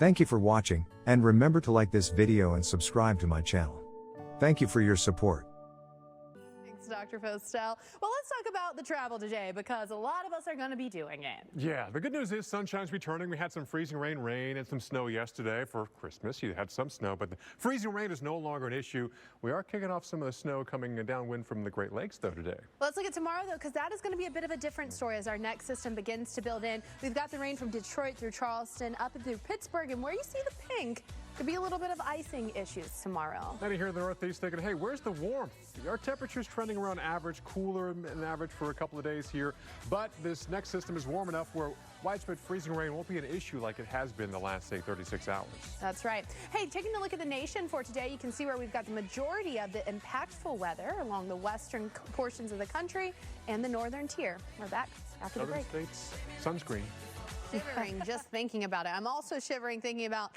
Thank you for watching, and remember to like this video and subscribe to my channel. Thank you for your support. Thanks, Dr. Postel. Well, let's talk about the travel today because a lot of us are going to be doing it. Yeah, the good news is sunshine's returning. We had some freezing rain, and some snow yesterday for Christmas. You had some snow, but the freezing rain is no longer an issue. We are kicking off some of the snow coming downwind from the Great Lakes, though, today. Let's look at tomorrow, though, because that is going to be a bit of a different story as our next system begins to build in. We've got the rain from Detroit through Charleston, up and through Pittsburgh, and where you see the pink, could be a little bit of icing issues tomorrow. Many here in the Northeast thinking, hey, where's the warmth? Our temperature's trending around average, cooler than average for a couple of days here. But this next system is warm enough where widespread freezing rain won't be an issue like it has been the last, say, 36 hours. That's right. Hey, taking a look at the nation for today, you can see where we've got the majority of the impactful weather along the western portions of the country and the northern tier. We're back after the break. States, sunscreen. Shivering just thinking about it. I'm also shivering thinking about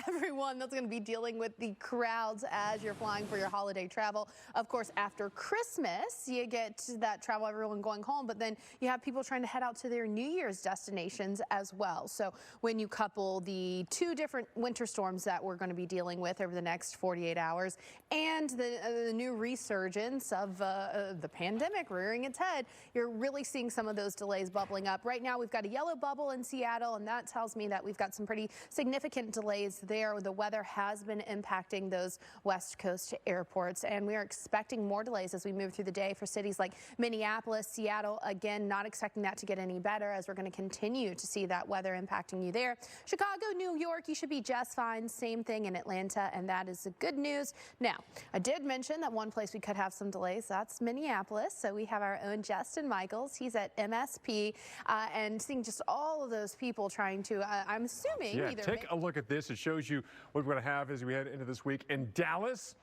everyone that's going to be dealing with the crowds as you're flying for your holiday travel. Of course, after Christmas, you get that travel, everyone going home, but then you have people trying to head out to their New Year's destinations as well. So when you couple the two different winter storms that we're going to be dealing with over the next 48 hours and the new resurgence of the pandemic rearing its head, you're really seeing some of those delays bubbling up. Right now, we've got a yellow bubble in Seattle, and that tells me that we've got some pretty significant delays there. The weather has been impacting those West Coast airports, and we are expecting more delays as we move through the day for cities like Minneapolis, Seattle. Again, not expecting that to get any better as we're going to continue to see that weather impacting you there. Chicago, New York, you should be just fine. Same thing in Atlanta, and that is the good news. Now, I did mention that one place we could have some delays. That's Minneapolis. So we have our own Justin Michaels. He's at MSP and seeing just all of those people trying to, I'm assuming, either take a look at this. It shows you what we're going to have as we head into this week. In Dallas,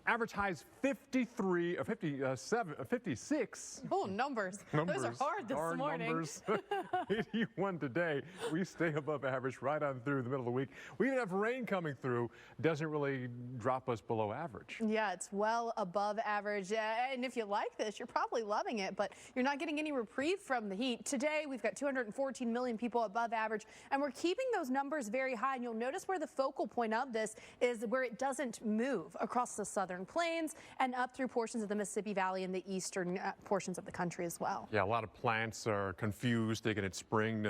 average highs 53, 57, 56. Oh, numbers. Those are hard this morning. Numbers. 81 today. We stay above average right on through the middle of the week. We even have rain coming through. Doesn't really drop us below average. Yeah, it's well above average. And if you like this, you're probably loving it, but you're not getting any reprieve from the heat. Today, we've got 214 million people above average, and we're keeping those numbers very high. And you'll notice where the focal point of this is where it doesn't move across the southern plains and up through portions of the Mississippi Valley and the eastern portions of the country as well. Yeah, a lot of plants are confused, thinking it's spring,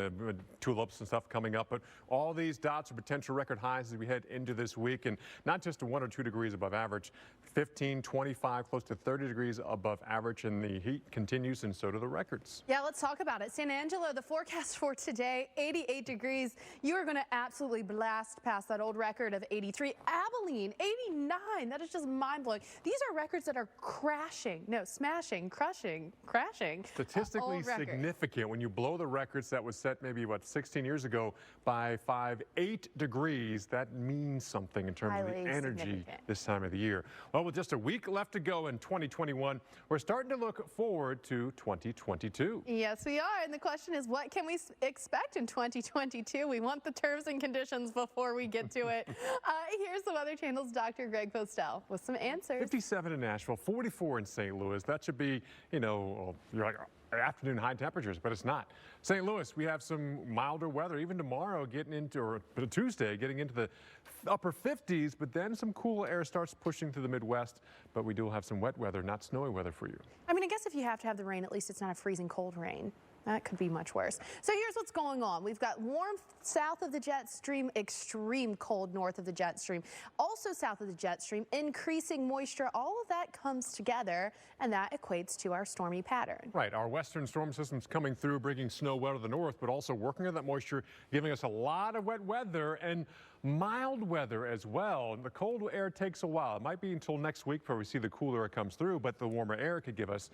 tulips and stuff coming up, but all these dots are potential record highs as we head into this week, and not just 1 or 2 degrees above average, 15, 25, close to 30 degrees above average, and the heat continues, and so do the records. Yeah, let's talk about it. San Angelo, the forecast for today, 88 degrees. You are going to absolutely blast past that old record of 83. Abilene, 89. That is just mind-blowing. These are records that are smashing, crashing. Statistically significant when you blow the records that was set maybe, 16 years ago by 8 degrees. That means something in terms of the energy this time of the year. Well, with just a week left to go in 2021, we're starting to look forward to 2022. Yes, we are. And the question is, what can we expect in 2022? We want the terms and conditions before we get to it. Here's the Weather Channel's Dr. Greg Postel with some answers. 57 in Nashville, 44 in St. Louis. That should be, you're like afternoon high temperatures, but it's not. St. Louis, we have some milder weather, even tomorrow or Tuesday, getting into the upper 50s, but then some cool air starts pushing through the Midwest, but we do have some wet weather, not snowy weather for you. I mean, I guess if you have to have the rain, at least it's not a freezing cold rain. That could be much worse. So here's what's going on. We've got warm south of the jet stream, extreme cold north of the jet stream. Also south of the jet stream, increasing moisture. All of that comes together, and that equates to our stormy pattern. Right. Our western storm system's coming through, bringing snow well to the north, but also working on that moisture, giving us a lot of wet weather and mild weather as well. And the cold air takes a while. It might be until next week before we see the cooler air comes through, but the warmer air could give us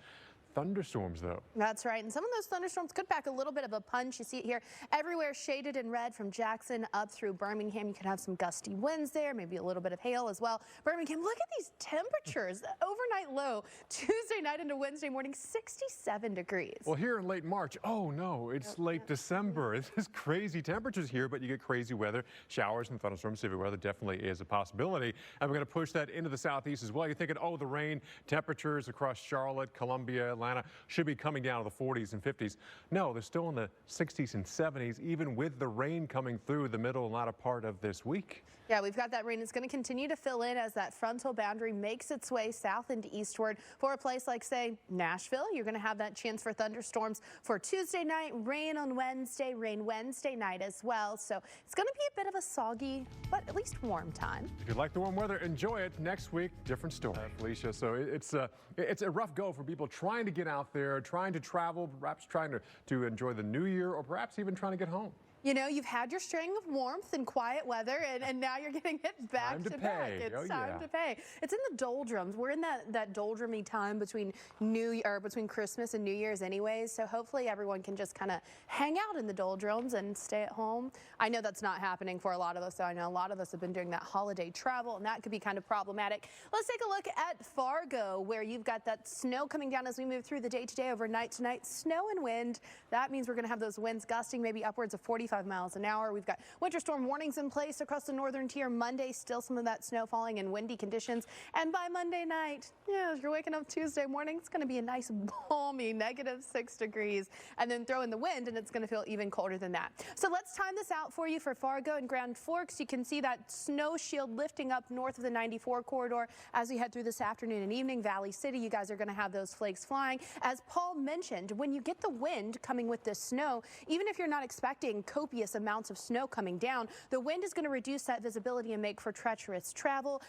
thunderstorms, though. That's right. And some of those thunderstorms could pack a little bit of a punch. You see it here everywhere shaded in red from Jackson up through Birmingham. You could have some gusty winds there, maybe a little bit of hail as well. Birmingham, look at these temperatures. Overnight low Tuesday night into Wednesday morning, 67 degrees. Well, here in late March, oh no, it's late December. This is crazy temperatures here, but you get crazy weather. Showers and thunderstorms, severe weather definitely is a possibility. And we're going to push that into the southeast as well. You're thinking, oh, the rain, temperatures across Charlotte, Columbia, Atlanta should be coming down to the 40s and 50s. No, they're still in the 60s and 70s, even with the rain coming through the middle and latter part of this week. Yeah, we've got that rain. It's going to continue to fill in as that frontal boundary makes its way south and eastward. For a place like, say, Nashville, you're going to have that chance for thunderstorms for Tuesday night, rain on Wednesday, rain Wednesday night as well. So it's going to be a bit of a soggy, but at least warm time. If you like the warm weather, enjoy it. Next week, different story, Felicia. So it's a rough go for people trying to get out there, trying to travel, perhaps trying to enjoy the new year, or perhaps even trying to get home. You know, you've had your string of warmth and quiet weather, and now you're getting it back to back. It's time to pay. It's in the doldrums. We're in that doldrumy time between between Christmas and New Year's anyways, so hopefully everyone can just kind of hang out in the doldrums and stay at home. I know that's not happening for a lot of us, so I know a lot of us have been doing that holiday travel, and that could be kind of problematic. Let's take a look at Fargo, where you've got that snow coming down as we move through the day today, overnight tonight. Snow and wind. That means we're going to have those winds gusting maybe upwards of 45 miles an hour. We've got winter storm warnings in place across the northern tier. Monday, still some of that snow falling and windy conditions. And by Monday night, yeah, as you're waking up Tuesday morning, it's going to be a nice balmy -6 degrees. And then throw in the wind, and it's going to feel even colder than that. So let's time this out for you for Fargo and Grand Forks. You can see that snow shield lifting up north of the 94 corridor as we head through this afternoon and evening. Valley City, you guys are going to have those flakes flying. As Paul mentioned, when you get the wind coming with this snow, even if you're not expecting copious amounts of snow coming down, the wind is going to reduce that visibility and make for treacherous travel.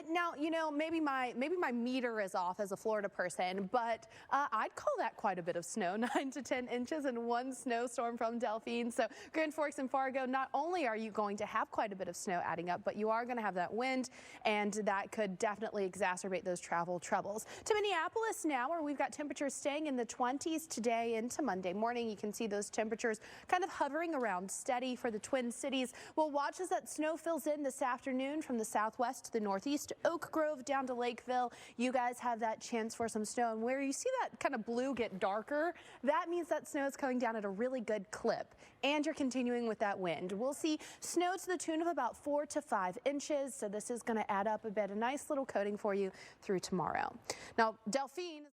Now, you know, maybe my meter is off as a Florida person, but I'd call that quite a bit of snow, 9 to 10 inches in one snowstorm from Delphine. So Grand Forks and Fargo, not only are you going to have quite a bit of snow adding up, but you are going to have that wind, and that could definitely exacerbate those travel troubles. To Minneapolis now, where we've got temperatures staying in the 20s today into Monday morning. You can see those temperatures kind of hovering around steady for the Twin Cities. We'll watch as that snow fills in this afternoon from the southwest to the northeast, Oak Grove down to Lakeville. You guys have that chance for some snow, and where you see that kind of blue get darker, that means that snow is coming down at a really good clip, and you're continuing with that wind. We'll see snow to the tune of about 4 to 5 inches, so this is going to add up a bit, a nice little coating for you through tomorrow. Now, Delphine